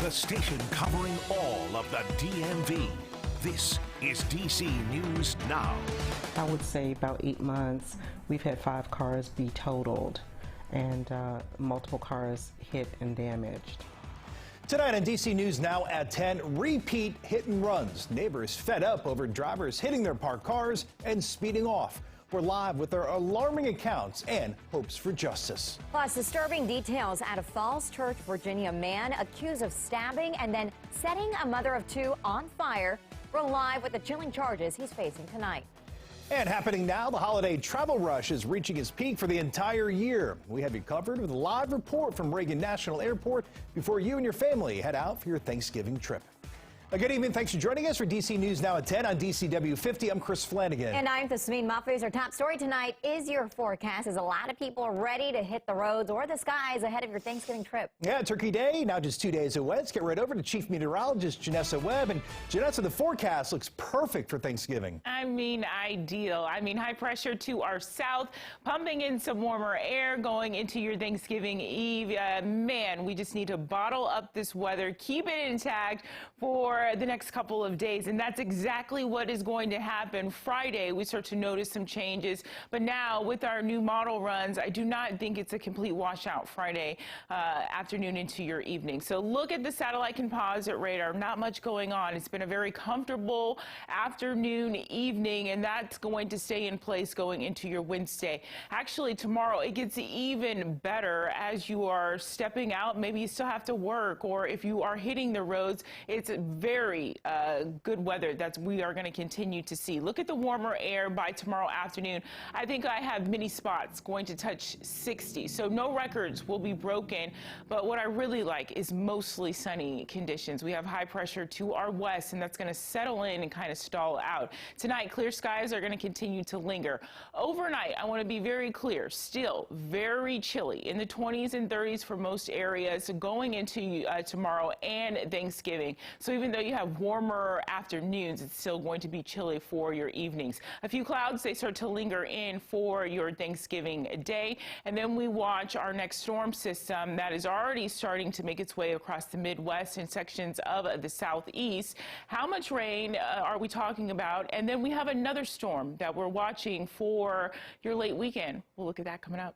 The station covering all of the DMV. This is DC News Now. I would say about 8 months, we've had 5 cars be totaled and multiple cars hit and damaged. Tonight on DC News Now at 10, repeat hit and runs. Neighbors fed up over drivers hitting their parked cars and speeding off. We're live with our alarming accounts and hopes for justice. Plus, disturbing details out of Falls Church, Virginia. A man accused of stabbing and then setting a mother of 2 on fire. We're live with the chilling charges he's facing tonight. And happening now, the holiday travel rush is reaching its peak for the entire year. We have you covered with a live report from Reagan National Airport before you and your family head out for your Thanksgiving trip. Good evening. Thanks for joining us for DC News Now at 10 on DCW 50. I'm Chris Flanagan. And I'm Tasmeen Muffers. Our top story tonight is your forecast as a lot of people are ready to hit the roads or the skies ahead of your Thanksgiving trip. Yeah, Turkey Day, now just 2 days away. Let's get right over to Chief Meteorologist Janessa Webb. And Janessa, the forecast looks perfect for Thanksgiving. I mean, ideal. High pressure to our south, pumping in some warmer air going into your Thanksgiving Eve. Man, we just need to bottle up this weather, keep it intact for the next couple of days, and that's exactly what is going to happen. Friday, we start to notice some changes, but now with our new model runs, I do not think it's a complete washout Friday afternoon into your evening. So look at the satellite composite radar. Not much going on. It's been a very comfortable afternoon, evening, and that's going to stay in place going into your Wednesday. Actually, tomorrow it gets even better as you are stepping out. Maybe you still have to work, or if you are hitting the roads, it's very good weather that we are going to continue to see. Look at the warmer air by tomorrow afternoon. I think I have many spots going to touch 60, so no records will be broken. But what I really like is mostly sunny conditions. We have high pressure to our west, and that's going to settle in and kind of stall out. Tonight, clear skies are going to continue to linger. Overnight, I want to be very clear, still very chilly in the 20s and 30s for most areas going into tomorrow and Thanksgiving. So even though you have warmer afternoons, it's still going to be chilly for your evenings. A few clouds, they start to linger in for your Thanksgiving day. And then we watch our next storm system that is already starting to make its way across the Midwest and sections of the Southeast. How much rain are we talking about? And then we have another storm that we're watching for your late weekend. We'll look at that coming up.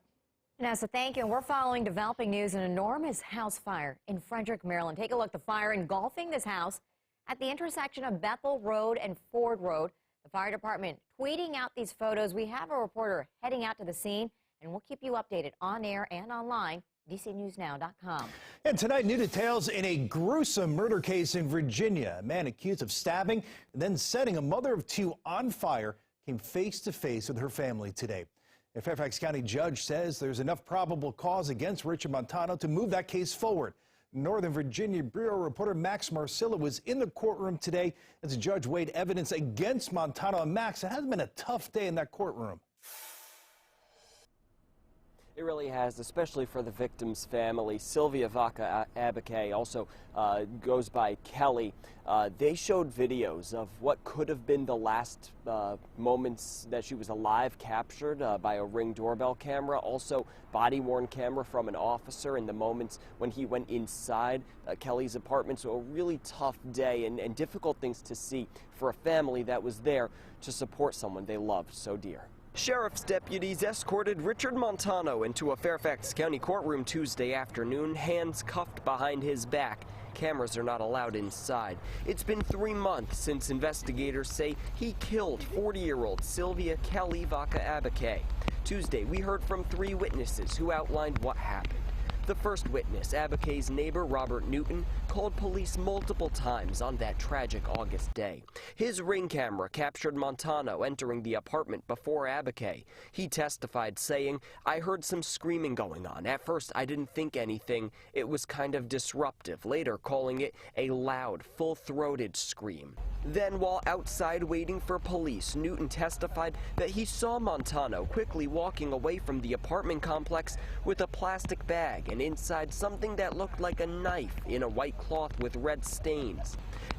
Vanessa, thank you. And we're following developing news, an enormous house fire in Frederick, Maryland. Take a look. The fire engulfing this house at the intersection of Bethel Road and Ford Road. The fire department tweeting out these photos. We have a reporter heading out to the scene, and we'll keep you updated on air and online. DCNewsNow.com. And tonight, new details in a gruesome murder case in Virginia. A man accused of stabbing and then setting a mother of 2 on fire came face to face with her family today. A Fairfax County judge says there's enough probable cause against Richard Montano to move that case forward. Northern Virginia Bureau reporter Max Marcilla was in the courtroom today as the judge weighed evidence against Montano. And Max, it has been a tough day in that courtroom. It really has, especially for the victim's family. Sylvia Vaca Abake also goes by Kelly. They showed videos of what could have been the last moments that she was alive, captured by a Ring doorbell camera. Also, body-worn camera from an officer in the moments when he went inside Kelly's apartment. So a really tough day and difficult things to see for a family that was there to support someone they loved so dear. Sheriff's deputies escorted Richard Montano into a Fairfax County courtroom Tuesday afternoon, hands cuffed behind his back. Cameras are not allowed inside. It's been 3 months since investigators say he killed 40-year-old Sylvia Kelly Vaca Abake. Tuesday, we heard from 3 witnesses who outlined what happened. The first witness, Abake's neighbor Robert Newton, called police multiple times on that tragic August day. His Ring camera captured Montano entering the apartment before Abake. He testified saying, "I heard some screaming going on. At first, I didn't think anything. It was kind of disruptive," later calling it a loud, full-throated scream. Then, while outside waiting for police, Newton testified that he saw Montano quickly walking away from the apartment complex with a plastic bag and inside something that looked like a knife in a white cloth with red stains.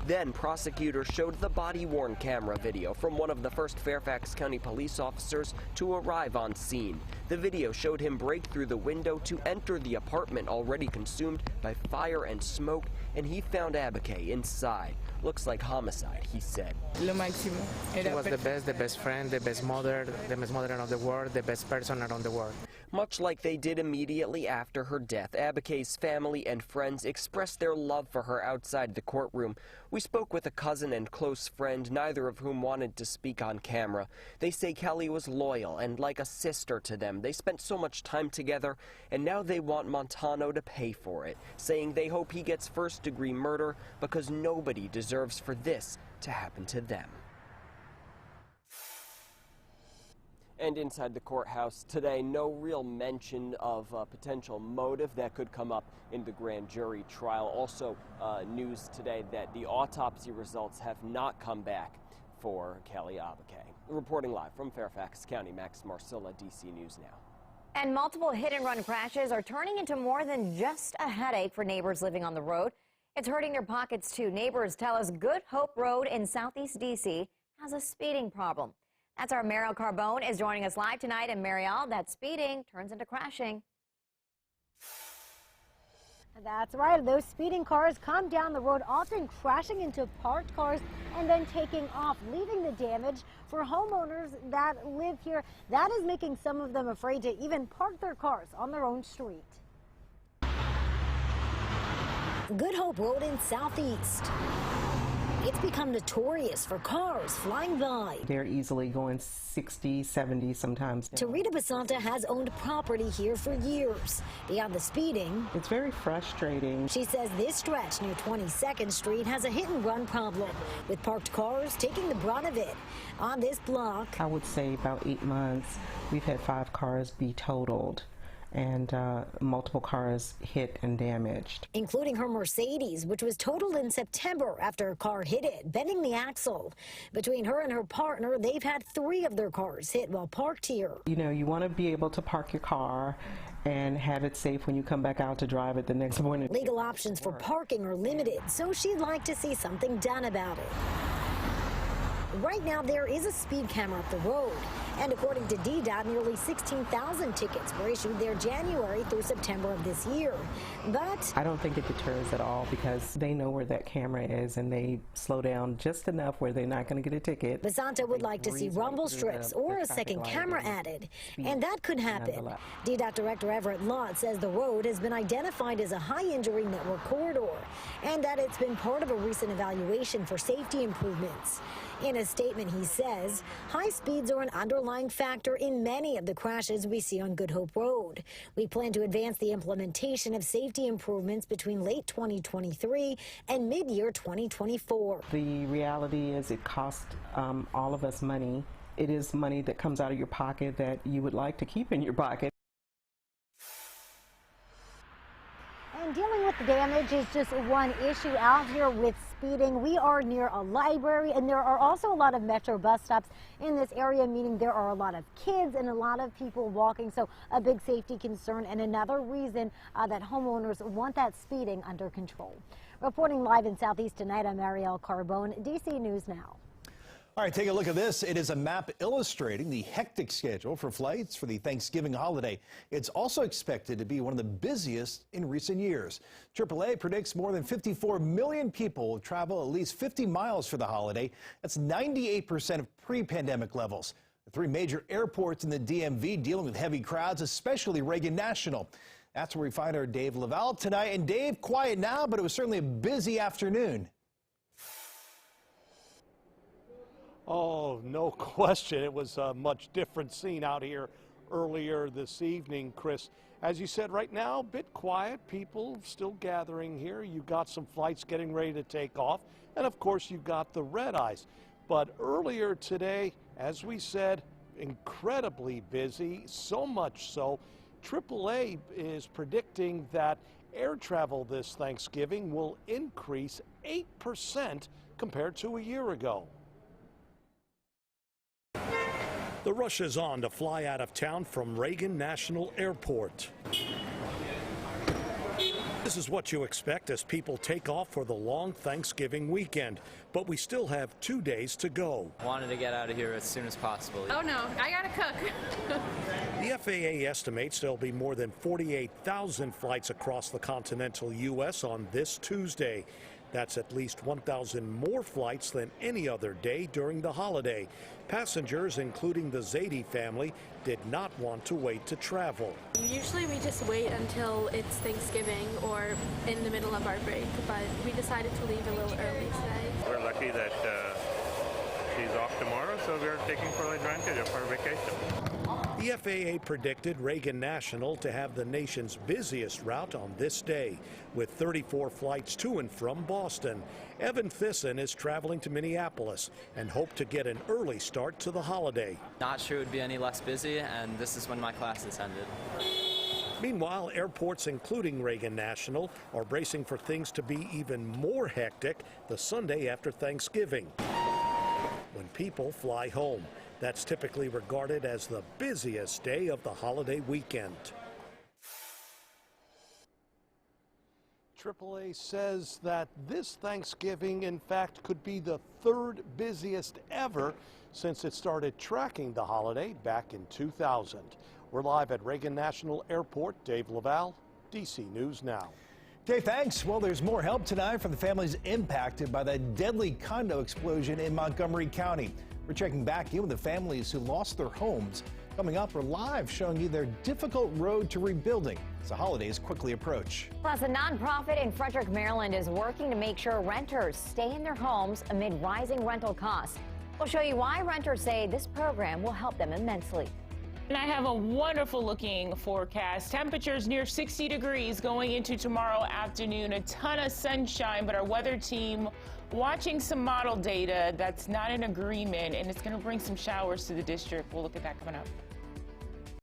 Then prosecutors showed the body-worn camera video from one of the first Fairfax County police officers to arrive on scene. The video showed him break through the window to enter the apartment already consumed by fire and smoke, and he found Abake inside. Looks like homicide, he said. Lo máximo. She was the best friend, the best mother of the world, the best person around the world. Much like they did immediately after her death, Abake's family and friends expressed their love for her outside the courtroom. We spoke with a cousin and close friend, neither of whom wanted to speak on camera. They say Kelly was loyal and like a sister to them. They spent so much time together, and now they want Montano to pay for it, saying they hope he gets first-degree murder because nobody deserves for this to happen to them. And inside the courthouse today, no real mention of potential motive that could come up in the grand jury trial. Also, news today that the autopsy results have not come back for Kelly Abake. Reporting live from Fairfax County, Max Marcilla, DC News Now. And multiple hit-and-run crashes are turning into more than just a headache for neighbors living on the road. It's hurting their pockets, too. Neighbors tell us Good Hope Road in southeast D.C. has a speeding problem. That's our Mariel Carbone is joining us live tonight. And Mariel, that speeding turns into crashing. That's right. Those speeding cars come down the road, often crashing into parked cars and then taking off, leaving the damage for homeowners that live here. That is making some of them afraid to even park their cars on their own street. Good Hope Road in Southeast. It's become notorious for cars flying by. They're easily going 60, 70 sometimes. Tarita Basanta has owned property here for years. Beyond the speeding, it's very frustrating. She says this stretch near 22nd Street has a hit-and-run problem, with parked cars taking the brunt of it. On this block, I would say about 8 months, we've had 5 cars be totaled, and multiple cars hit and damaged. Including her Mercedes, which was totaled in September after a car hit it, bending the axle. Between her and her partner, they've had 3 of their cars hit while parked here. You know, you want to be able to park your car and have it safe when you come back out to drive it the next morning. Legal options for parking are limited, so she'd like to see something done about it. Right now, there is a speed camera up the road. And according to DDOT, nearly 16,000 tickets were issued there January through September of this year. But I don't think it deters at all because they know where that camera is and they slow down just enough where they're not going to get a ticket. Basanta would like to see rumble strips or a second camera added. And that could happen. DDOT Director Everett Lott says the road has been identified as a high-injury network corridor and that it's been part of a recent evaluation for safety improvements. In a statement, he says, high speeds are an underlying factor in many of the crashes we see on Good Hope Road. We plan to advance the implementation of safety improvements between late 2023 and mid-year 2024. The reality is it costs all of us money. It is money that comes out of your pocket that you would like to keep in your pocket. And dealing with the damage is just one issue out here with speeding. We are near a library, and there are also a lot of Metro bus stops in this area, meaning there are a lot of kids and a lot of people walking, so a big safety concern and another reason that homeowners want that speeding under control. Reporting live in Southeast tonight, I'm Mariel Carbone, DC News Now. All right, take a look at this. It is a map illustrating the hectic schedule for flights for the Thanksgiving holiday. It's also expected to be one of the busiest in recent years. AAA predicts more than 54 million people will travel at least 50 miles for the holiday. That's 98% of pre-pandemic levels. The 3 major airports in the DMV dealing with heavy crowds, especially Reagan National. That's where we find our Dave Laval tonight. And Dave, quiet now, but it was certainly a busy afternoon. Oh, no question. It was a much different scene out here earlier this evening, Chris. As you said, right now, a bit quiet. People still gathering here. You've got some flights getting ready to take off. And, of course, you've got the red eyes. But earlier today, as we said, incredibly busy, so much so, AAA is predicting that air travel this Thanksgiving will increase 8% compared to a year ago. The rush is on to fly out of town from Reagan National Airport. This is what you expect as people take off for the long Thanksgiving weekend, but we still have 2 days to go. Wanted to get out of here as soon as possible. Oh no, I gotta cook. The FAA estimates there'll be more than 48,000 flights across the continental U.S. on this Tuesday. That's at least 1,000 more flights than any other day during the holiday. Passengers, including the Zadie family, did not want to wait to travel. Usually we just wait until it's Thanksgiving or in the middle of our break, but we decided to leave a little early today. We're lucky that she's off tomorrow, so we're taking full advantage of our vacation. The FAA predicted Reagan National to have the nation's busiest route on this day, with 34 flights to and from Boston. Evan Thyssen is traveling to Minneapolis and hoped to get an early start to the holiday. Not sure it would be any less busy, and this is when my classes ended. Meanwhile, airports, including Reagan National, are bracing for things to be even more hectic the Sunday after Thanksgiving, when people fly home. That's typically regarded as the busiest day of the holiday weekend. AAA says that this Thanksgiving, in fact, could be the third busiest ever since it started tracking the holiday back in 2000. We're live at Reagan National Airport. Dave Laval, DC News Now. Dave, thanks. Well, there's more help tonight for the families impacted by that deadly condo explosion in Montgomery County. We're checking back in with the families who lost their homes. Coming up, we're live showing you their difficult road to rebuilding as the holidays quickly approach. Plus, a nonprofit in Frederick, Maryland is working to make sure renters stay in their homes amid rising rental costs. We'll show you why renters say this program will help them immensely. And I have a wonderful looking forecast. Temperatures near 60 degrees going into tomorrow afternoon. A ton of sunshine, but our weather team watching some model data that's not in agreement, and it's going to bring some showers to the district. We'll look at that coming up.